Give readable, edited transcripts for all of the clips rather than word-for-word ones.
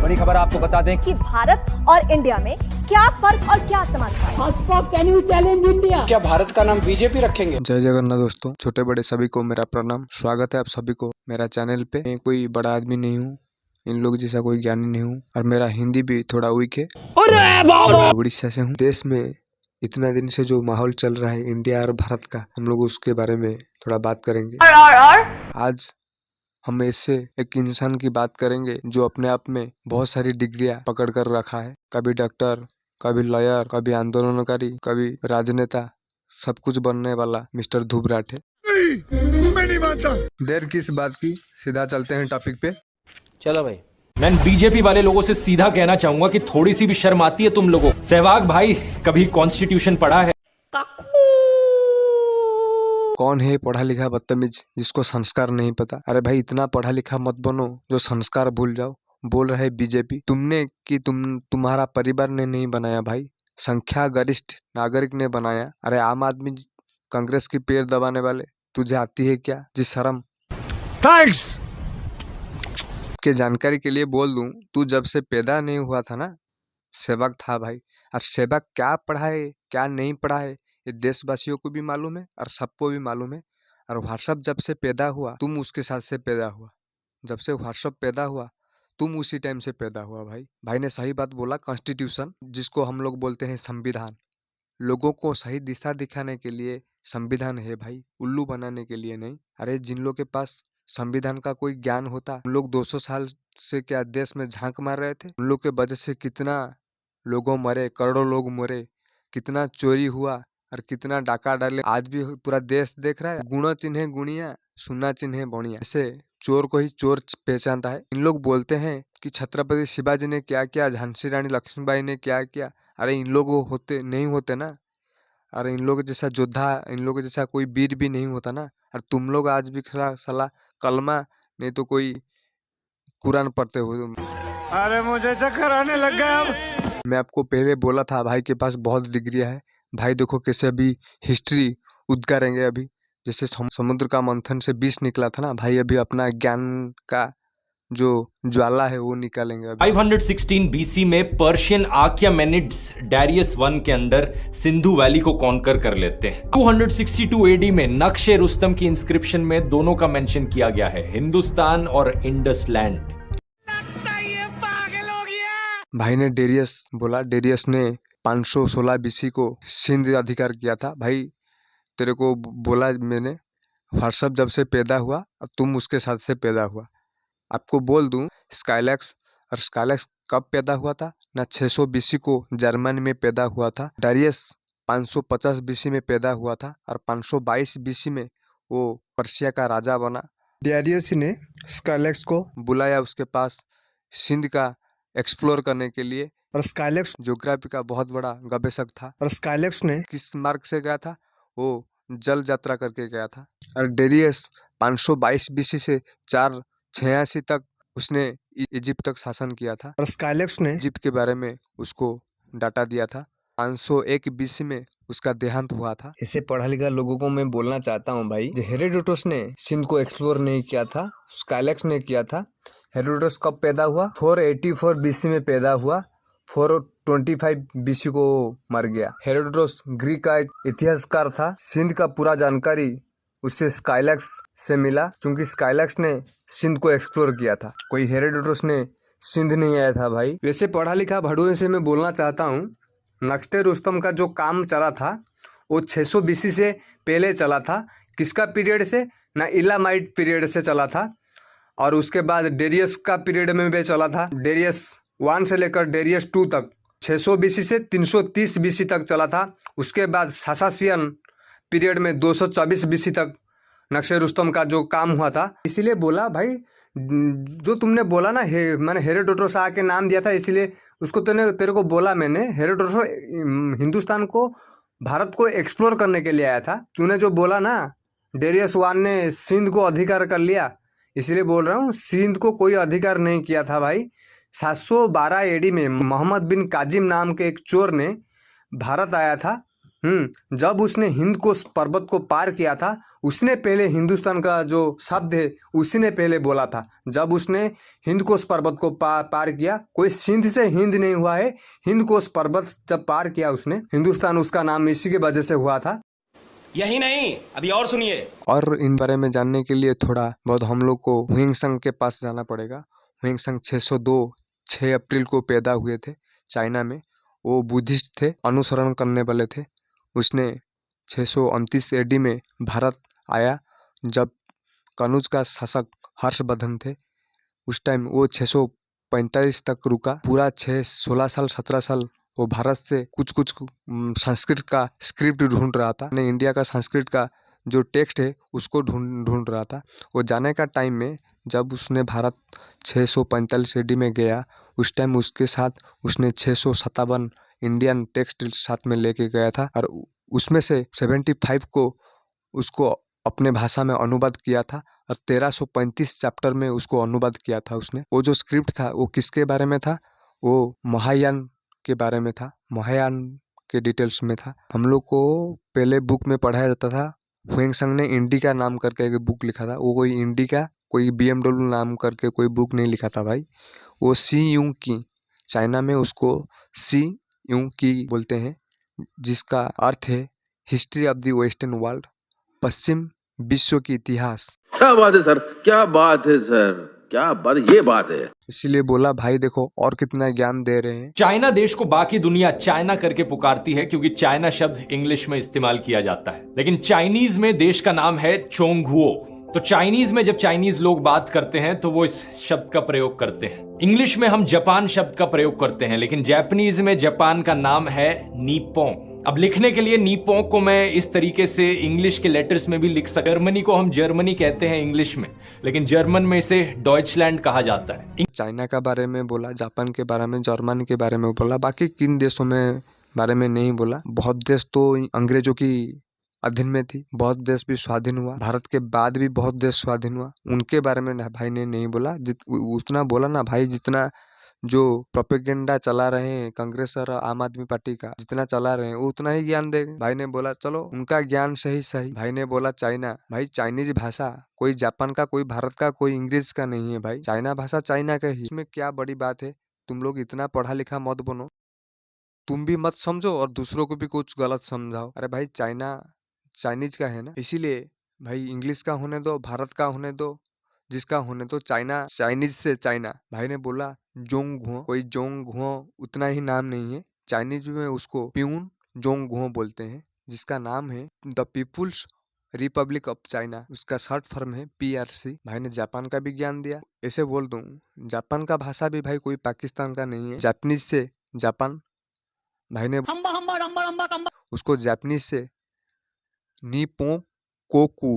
बड़ी खबर आपको बता दें कि भारत और इंडिया में क्या फर्क और क्या समानता है। Can you challenge India? क्या भारत का नाम बीजेपी रखेंगे? जय जगन्नाथ दोस्तों, छोटे बड़े सभी को मेरा प्रणाम। स्वागत है आप सभी को मेरा चैनल पे। मैं कोई बड़ा आदमी नहीं हूँ, इन लोग जैसा कोई ज्ञानी नहीं हूँ, और मेरा हिंदी भी थोड़ा वीक है। उड़ीसा से हूँ। देश में इतना दिन से जो माहौल चल रहा है इंडिया और भारत का, हम लोग उसके बारे में थोड़ा बात करेंगे। आज हम ऐसे एक इंसान की बात करेंगे जो अपने आप में बहुत सारी डिग्रियां पकड़ कर रखा है। कभी डॉक्टर, कभी लॉयर, कभी आंदोलनकारी, कभी राजनेता, सब कुछ बनने वाला मिस्टर ध्रुव राठे। मैं नहीं मानता। देर किस बात की, सीधा चलते हैं टॉपिक पे। चलो भाई। मैं बीजेपी वाले लोगों से सीधा कहना चाहूंगा कि थोड़ी सी भी शर्म आती है तुम लोगों। सहवाग भाई कभी कॉन्स्टिट्यूशन पढ़ा है? कौन है पढ़ा लिखा बदतमीज जिसको संस्कार नहीं पता? अरे भाई, इतना पढ़ा लिखा मत बनो जो संस्कार भूल जाओ। बोल रहे बीजेपी, तुमने कि तुम्हारा परिवार ने नहीं बनाया भाई, संख्या गरिष्ठ नागरिक ने बनाया। अरे आम आदमी कांग्रेस की पैर दबाने वाले, तुझे आती है क्या जी शर्म? थैंक्स। के जानकारी के लिए बोल दूं, तू जब से पैदा नहीं हुआ था ना, सेवक था भाई। और सेवक क्या पढ़ा है क्या नहीं पढ़ा है ये देशवासियों को भी मालूम है और सबको भी मालूम है। और व्हाट्सअप जब से पैदा हुआ, तुम उसके साथ से पैदा हुआ। जब से व्हाट्सअप पैदा हुआ, तुम उसी टाइम से पैदा हुआ भाई। भाई ने सही बात बोला। कॉन्स्टिट्यूशन, जिसको हम लोग बोलते हैं संविधान, लोगों को सही दिशा दिखाने के लिए संविधान है भाई, उल्लू बनाने के लिए नहीं। अरे जिन लोग के पास संविधान का कोई ज्ञान होता, उन लोग 200 साल से क्या देश में झांक मार रहे थे? उन लोग के वजह से कितना लोगों मरे, करोड़ों लोग मरे, कितना चोरी हुआ और कितना डाका डाले। आज भी पूरा देश देख रहा है। गुणा चिन्हे गुणिया, सुना चिन्हे बणिया। ऐसे चोर को ही चोर पहचानता है। इन लोग बोलते हैं कि छत्रपति शिवाजी ने क्या किया, झांसी रानी लक्ष्मीबाई ने क्या किया। अरे इन लोग होते नहीं होते ना। अरे इन लोग जैसा योद्धा, इन लोग जैसा कोई वीर भी नहीं होता ना। और तुम लोग आज भी खड़ा साला कलमा नहीं तो कोई कुरान पढ़ते हो। अरे मुझे चक्कर आने लग गया अब। मैं आपको पहले बोला था भाई के पास बहुत डिग्रियां है। भाई देखो कैसे अभी हिस्ट्री उद्गारेंगे। अभी जैसे समुद्र का मंथन से विष निकला था ना भाई, अभी अपना ज्ञान का जो ज्वाला है वो निकालेंगे अभी। 516 बीसी में पर्शियन आक्यामेनिड्स डारियस वन के अंडर सिंधु वैली को कॉन्कर कर लेते हैं। 262 एडी में नक्शे रुस्तम की इंस्क्रिप्शन में दोनों का मेंशन किया गया है, हिंदुस्तान और इंडस लैंड। भाई ने डेरियस बोला। डेरियस ने 516 बीसी को सिंध अधिकार किया था। भाई तेरे को बोला मैंने, व्हाट्सअप जब से पैदा हुआ और तुम उसके साथ से पैदा हुआ। आपको बोल दूं, स्काईलैक्स, और स्काईलैक्स कब पैदा हुआ था ना? 600 बीसी को जर्मनी में पैदा हुआ था। डारियस 550 बीसी में पैदा हुआ था और 522 बीसी में वो पर्शिया का राजा बना। डारियस ने स्काईलैक्स को बुलाया उसके पास सिंध का एक्सप्लोर करने के लिए। और स्काईलैक्स ज्योग्राफी का बहुत बड़ा गवेषक था। और स्काईलैक्स ने किस मार्ग से गया था? वो जल यात्रा करके गया था। और डेरियस 522 बीसी से 486 तक उसने इजिप्ट तक शासन किया था। और स्काईलैक्स ने इजिप्ट के बारे में उसको डाटा दिया था। 501 बीसी में उसका देहांत हुआ था। ऐसे पढ़ा लिखा लोगों को मैं बोलना चाहता हूँ भाई, जो हेरोडोटस ने सिंध को एक्सप्लोर नहीं किया था, स्काईलैक्स ने किया था। हेरोडोटस कब पैदा हुआ? 484 बीसी में पैदा हुआ। 425 बीसी को मर गया। हेरोडोटस ग्रीक का एक इतिहासकार था। सिंध का पूरा जानकारी उससे स्काईलैक्स से मिला, क्योंकि स्काईलैक्स ने सिंध को एक्सप्लोर किया था। कोई हेरोडोटस ने सिंध नहीं आया था भाई। वैसे पढ़ा लिखा भड़ुए से मैं बोलना चाहता हूँ, नक्शे रुस्तम का जो काम चला था वो 600 बीसी से पहले चला था। किसका पीरियड से? ना इलामाइट पीरियड से चला था। और उसके बाद डेरियस का पीरियड में भी चला था। डेरियस 1 से लेकर डेरियस 2 तक 600 बीसी से 330 बीसी तक चला था। उसके बाद सासासियन पीरियड में 224 बीसी तक नक्शे रुस्तम का जो काम हुआ था। इसीलिए बोला भाई, जो तुमने बोला ना, मैंने हेरोडोटस आके नाम दिया था, इसीलिए उसको तेरे को बोला मैंने। हेरोडोटस हिंदुस्तान को, भारत को एक्सप्लोर करने के लिए आया था। तूने जो बोला ना डेरियस 1 ने सिंध को अधिकार कर लिया, इसलिए बोल रहा हूँ, सिंध को कोई अधिकार नहीं किया था भाई। 712 एडी में मोहम्मद बिन काजिम नाम के एक चोर ने भारत आया था जब उसने हिंद को पर्वत को पार किया था, उसने पहले हिंदुस्तान का जो शब्द है उसी ने पहले बोला था। जब उसने हिंद कोश पर्वत को पार किया, कोई सिंध से हिंद नहीं हुआ है, हिंद कोश पर्वत जब पार किया उसने, हिंदुस्तान उसका नाम इसी की वजह से हुआ था। यही नहीं, अभी और सुनिए। और इन बारे में जानने के लिए थोड़ा बहुत हम लोग को हुइंगसंग के पास जाना पड़ेगा। हुइंगसंग 6 अप्रैल को पैदा हुए थे चाइना में। वो बुद्धिस्ट थे, अनुसरण करने वाले थे। उसने 629 एडी में भारत आया, जब कनौज का शासक हर्षवर्धन थे। उस टाइम वो 645 तक रुका। पूरा 16 साल 17 साल वो भारत से कुछ संस्कृत का स्क्रिप्ट ढूंढ रहा था। इंडिया का संस्कृत का जो टेक्स्ट है उसको ढूंढ रहा था। वो जाने का टाइम में जब उसने भारत 645 एडी में गया, उस टाइम उसके साथ उसने 657 इंडियन टेक्स्ट साथ में लेके गया था, और उसमें से 75 को उसको अपने भाषा में अनुवाद किया था, और 1335 चैप्टर में उसको अनुवाद किया था उसने। वो जो स्क्रिप्ट था वो किसके बारे में था? वो महायान के बारे में था, महायान के डिटेल्स में था। हम लोग को पहले बुक में पढ़ाया जाता था, हुइंगसंग ने इंडिका नाम करके एक बुक लिखा था। वो कोई इंडिका, कोई BMW नाम करके कोई बुक नहीं लिखा था भाई। वो सी यूं की, चाइना में उसको सी यूं की बोलते हैं, जिसका अर्थ है history of the western world, पश्चिम विश्व की इतिहास। क्या बात है सर, क्या बात है सर, क्या बात, ये बात है। इसीलिए बोला भाई देखो और कितना ज्ञान दे रहे हैं। चाइना देश को बाकी दुनिया चाइना करके पुकारती है क्योंकि चाइना शब्द इंग्लिश में इस्तेमाल किया जाता है, लेकिन चाइनीज में देश का नाम है चोंगहुओ। तो चाइनीज में जब चाइनीज लोग बात करते हैं तो वो इस शब्द का प्रयोग करते हैं। इंग्लिश में हम जापान शब्द का प्रयोग करते हैं, लेकिन जापानीज में जापान का नाम है नीपोंग। अब लिखने के लिए नीपोंग को मैं इस तरीके से इंग्लिश के लेटर्स में भी लिख सकता। जर्मनी को हम जर्मनी कहते हैं इंग्लिश में, लेकिन जर्मन में इसे डॉइचलैंड कहा जाता है। चाइना का बारे में बोला, जापान के बारे में, जर्मनी के बारे में बोला, बाकी किन देशों में बारे में नहीं बोला। बहुत देश तो अंग्रेजों की अधीन में थी, बहुत देश भी स्वाधीन हुआ, भारत के बाद भी बहुत देश स्वाधीन हुआ, उनके बारे में भाई ने नहीं बोला। उतना बोला ना भाई, जितना जो प्रोपेगेंडा चला रहे हैं कांग्रेस और आम आदमी पार्टी का, जितना चला रहे हैं वो उतना ही ज्ञान देंगे। भाई ने बोला चलो उनका ज्ञान सही। भाई ने बोला चाइना, भाई चाइनीज भाषा कोई जापान का, कोई भारत का, कोई इंग्लिश का नहीं है भाई, चाइना भाषा चाइना का ही। इसमें क्या बड़ी बात है? तुम लोग इतना पढ़ा लिखा मत बनो, तुम भी मत समझो और दूसरों को भी कुछ गलत समझाओ। अरे भाई चाइना चाइनीज का है ना, इसीलिए भाई इंग्लिश का होने दो, भारत का होने दो, जिसका होने दो, चाइना चाइनीज से चाइना। भाई ने बोला जोंगहुओ, कोई जोंगहुओ उतना ही नाम नहीं है, चाइनीज में उसको प्यून जोंगहुओ बोलते हैं, जिसका नाम है the People's Republic of China. उसका शॉर्ट फॉर्म है PRC। भाई ने जापान का भी ज्ञान दिया। ऐसे बोल दूं, जापान का भाषा भी भाई कोई पाकिस्तान का नहीं है, जापानीज से जापान। भाई ने उसको जापानीज से नीपों कोकू,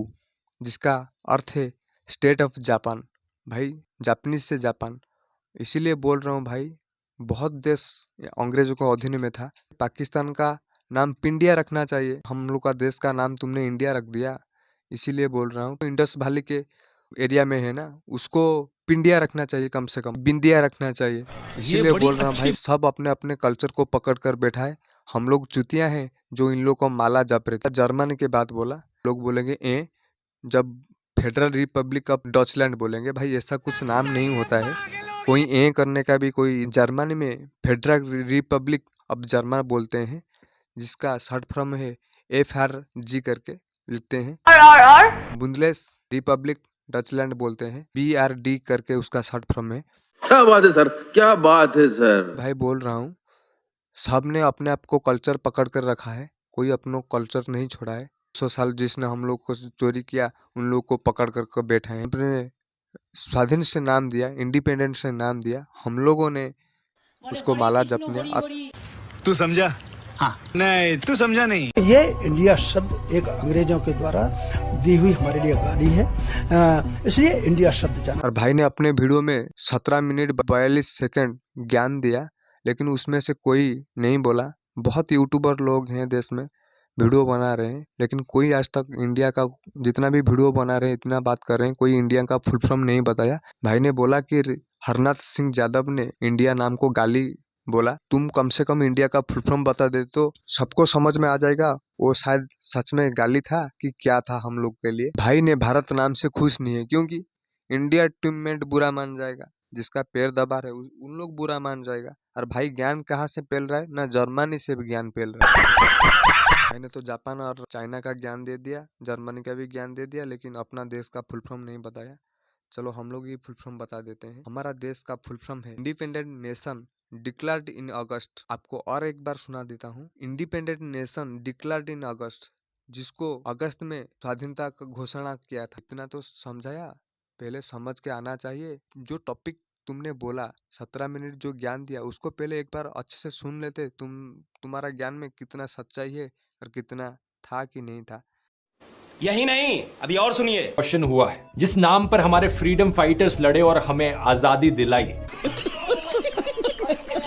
जिसका अर्थ है स्टेट ऑफ जापान। भाई जापानीज से जापान, इसीलिए बोल रहा हूँ भाई, बहुत देश अंग्रेजों के अधीन में था। पाकिस्तान का नाम पिंडिया रखना चाहिए, हम लोग का देश का नाम तुमने इंडिया रख दिया, इसीलिए बोल रहा हूँ। इंडस वैली के एरिया में है ना, उसको पिंडिया रखना चाहिए, कम से कम बिंदिया रखना चाहिए। इसीलिए बोल रहा हूँ भाई, सब अपने अपने कल्चर को पकड़ कर बैठा है। हम लोग चुतिया हैं जो इन लोग को माला जप रहे थे। जर्मन के बात बोला, लोग बोलेंगे जब फेडरल रिपब्लिक ऑफ डॉचलैंड बोलेंगे, भाई ऐसा कुछ नाम नहीं होता है। कोई करने का भी कोई, जर्मनी में फेडरल रिपब्लिक ऑफ जर्मन बोलते हैं, जिसका शॉर्ट फॉर्म है FRG करके लिखते हैं। बुंदलेस रिपब्लिक डचलैंड बोलते हैं, BRD करके उसका शॉर्ट फॉर्म है। क्या बात है सर, क्या बात है सर। भाई बोल रहा हूँ, सबने अपने आप को कल्चर पकड़ कर रखा है, कोई अपना कल्चर नहीं छोड़ा है। 100 साल जिसने हम लोग को चोरी किया, उन लोग को पकड़ कर बैठे हैं। अपने स्वाधीन से नाम दिया, इंडिपेंडेंट से नाम दिया, हम लोगों ने उसको माला जपने। तू समझा? हाँ। नहीं, तू समझा नहीं। ये इंडिया शब्द एक अंग्रेजों के द्वारा दी हुई हमारे लिए गाली है, इसलिए इंडिया शब्द जाना। और भाई ने अपने वीडियो में 17 मिनट 42 सेकंड ज्ञान दिया, लेकिन उसमें से कोई नहीं बोला। बहुत यूट्यूबर लोग हैं देश में, वीडियो बना रहे हैं, लेकिन कोई आज तक इंडिया का जितना भी वीडियो बना रहे हैं, इतना बात कर रहे हैं, कोई इंडिया का फुल फॉर्म नहीं बताया। भाई ने बोला कि हरनाथ सिंह यादव ने इंडिया नाम को गाली बोला तुम कम से कम इंडिया का फुल फॉर्म बता दे तो सबको समझ में आ जाएगा वो शायद सच में गाली था कि क्या था हम लोग के लिए। भाई ने भारत नाम से खुश नहीं है क्योंकि इंडिया टीममेट बुरा मान जाएगा, जिसका पैर दबा रहे उन लोग बुरा मान जाएगा। और भाई ज्ञान कहाँ से पेल रहा है ना, जर्मनी से भी ज्ञान पेल रहा है। भाई ने तो जापान और चाइना का ज्ञान दे दिया, जर्मनी का भी ज्ञान दे दिया, लेकिन अपना देश का फुल फॉर्म नहीं बताया। चलो हम लोग ये फुल फॉर्म बता देते हैं। हमारा देश का फुल फॉर्म है इंडिपेंडेंट नेशन डिक्लेयर्ड इन अगस्त। आपको और एक बार सुना देता हूँ, इंडिपेंडेंट नेशन डिक्लेयर्ड इन अगस्त, जिसको अगस्त में स्वाधीनता का घोषणा किया था। इतना तो समझाया, पहले समझ के आना चाहिए। जो टॉपिक तुमने बोला 17 मिनट जो ज्ञान दिया उसको पहले एक बार अच्छे से सुन लेते। तुम्हारा ज्ञान में कितना सच्चाई है और कितना था कि नहीं था। यही नहीं, अभी और सुनिए। क्वेश्चन हुआ है जिस नाम पर हमारे फ्रीडम फाइटर्स लड़े और हमें आजादी दिलाई।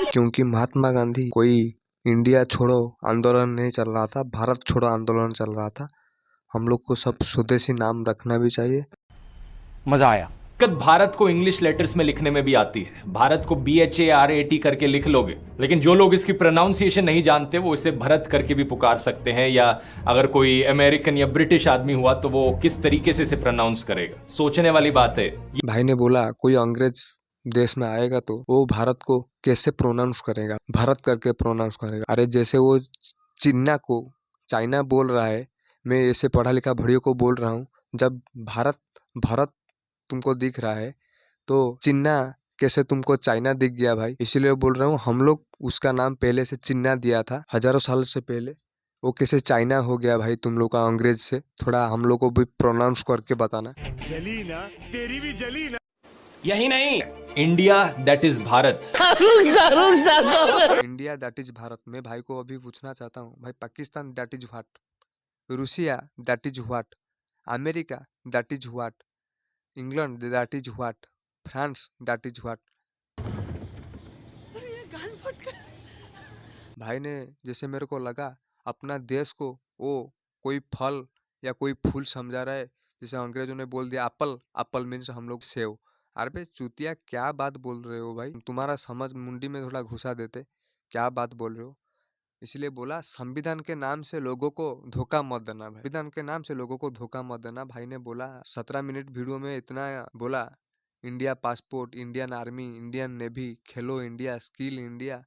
क्योंकि महात्मा गांधी कोई इंडिया छोड़ो आंदोलन नहीं चल रहा था, भारत छोड़ो आंदोलन चल रहा था। हम लोग को सब स्वदेशी नाम रखना भी चाहिए। मजा आया। दिक्कत भारत को इंग्लिश लेटर्स में लिखने में भी आती है। भारत को BHARAT करके लिख लोगे, लेकिन जो लोग इसकी प्रोनाउंसिएशन नहीं जानते वो इसे भरत करके भी पुकार सकते हैं। या अगर कोई अमेरिकन या ब्रिटिश आदमी हुआ तो वो किस तरीके से इसे प्रोनाउंस करेगा, सोचने वाली बात है। भाई ने बोला कोई अंग्रेज देश में आएगा तो वो भारत को कैसे प्रोनाउंस करेगा, भारत करके प्रोनाउंस करेगा। अरे जैसे वो चिन्ना को चाइना बोल रहा है, मैं ऐसे पढ़ा लिखा भड़ियों को बोल रहा हूँ। जब भारत तुमको दिख रहा है तो चिन्ना कैसे तुमको चाइना दिख गया भाई। इसीलिए बोल रहा हूँ, हम लोग उसका नाम पहले से चिन्ना दिया था हजारों साल से पहले, वो कैसे चाइना हो गया भाई तुम लोग का अंग्रेज से। थोड़ा हम लोग को भी प्रोनाउंस करके बताना। जली ना, तेरी भी जली ना। यही नहीं, India that is Bharat. India that is Bharat. मैं भाई को अभी पूछना चाहता हूँ, भाई Pakistan that is what, Russia that is what, America that is what, England that is what, France that is what. भाई ने जैसे मेरे को लगा अपना देश को वो कोई फल या कोई फूल समझा रहा है। जैसे अंग्रेजों ने बोल दिया एप्पल, एप्पल मीन्स हम लोग सेव। अरे बे चूतिया क्या बात बोल रहे हो भाई, तुम्हारा समझ मुंडी में थोड़ा घुसा देते, क्या बात बोल रहे हो। इसलिए बोला संविधान के नाम से लोगों को धोखा मत देना भाई, संविधान के नाम से लोगों को धोखा मत देना। भाई ने बोला 17 मिनट वीडियो में इतना बोला, India passport, Indian army, Indian navy, खेलो इंडिया, स्किल इंडिया।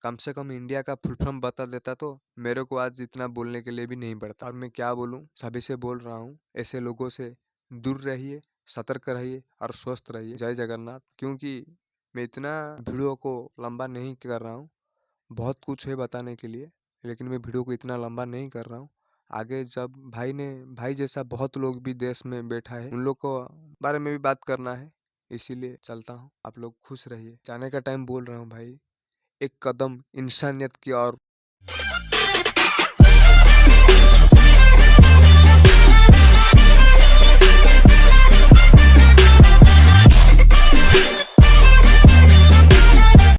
कम से कम इंडिया का फुल फॉर्म बता देता तो मेरे को आज इतना बोलने के लिए भी नहीं पड़ता। और मैं क्या बोलूं, सभी से बोल रहा हूँ, ऐसे लोगों से दूर रहिए, सतर्क रहिए और स्वस्थ रहिए। जय जगन्नाथ। क्योंकि मैं इतना वीडियो को लंबा नहीं कर रहा हूँ, बहुत कुछ है बताने के लिए, लेकिन मैं वीडियो को इतना लंबा नहीं कर रहा हूँ। आगे जब भाई जैसा बहुत लोग भी देश में बैठा है, उन लोग को बारे में भी बात करना है, इसीलिए चलता हूँ। आप लोग खुश रहिए। जाने का टाइम बोल रहा हूँ भाई, एक कदम इंसानियत की ओर।